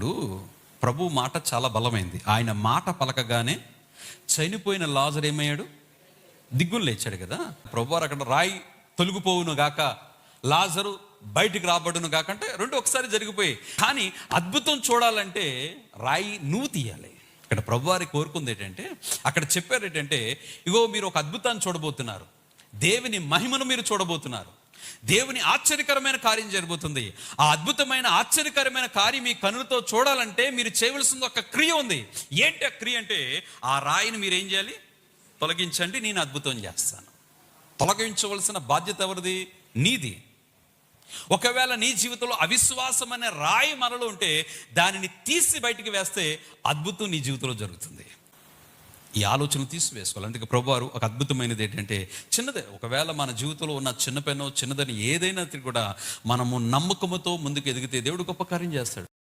ఇప్పుడు ప్రభు మాట చాలా బలమైంది. ఆయన మాట పలకగానే చనిపోయిన లాజరు ఏమయ్యాడు? దిగ్గులు లేచాడు కదా. ప్రభువారు అక్కడ రాయి తొలగిపోవును గాక, లాజరు బయటికి రాబడును గాక అంటే రెండు ఒకసారి జరిగిపోయాయి. కానీ అద్భుతం చూడాలంటే రాయి నువ్వు తీయాలి. ఇక్కడ ప్రభువారి కోరుకుంది ఏంటంటే, అక్కడ చెప్పారు ఏంటంటే, ఇగో మీరు ఒక అద్భుతాన్ని చూడబోతున్నారు, దేవుని మహిమను మీరు చూడబోతున్నారు, దేవుని ఆశ్చర్యకరమైన కార్యం జరగబోతుంది. ఆ అద్భుతమైన ఆశ్చర్యకరమైన కార్యం మీ కనులతో చూడాలంటే మీరు చేయవలసిన ఒక క్రియ ఉంది. ఏంటి ఆ క్రియ అంటే, ఆ రాయిని మీరు ఏం చేయాలి? తొలగించండి, నేను అద్భుతం చేస్తాను. తొలగించవలసిన బాధ్యత ఎవరిది? నీది. ఒకవేళ నీ జీవితంలో అవిశ్వాసం అనే రాయి మనలో ఉంటే దానిని తీసి బయటికి వేస్తే అద్భుతం నీ జీవితంలో జరుగుతుంది. ఈ ఆలోచన తీసివేసుకోవాలి. అందుకే ప్రభువారు ఒక అద్భుతమైనది ఏంటంటే, చిన్నదే, ఒకవేళ మన జీవితంలో ఉన్న చిన్న పెన్నో చిన్నదని ఏదైనా కూడా మనము నమ్మకముతో ముందుకు ఎదిగితే దేవుడు గొప్ప కార్యం చేస్తాడు.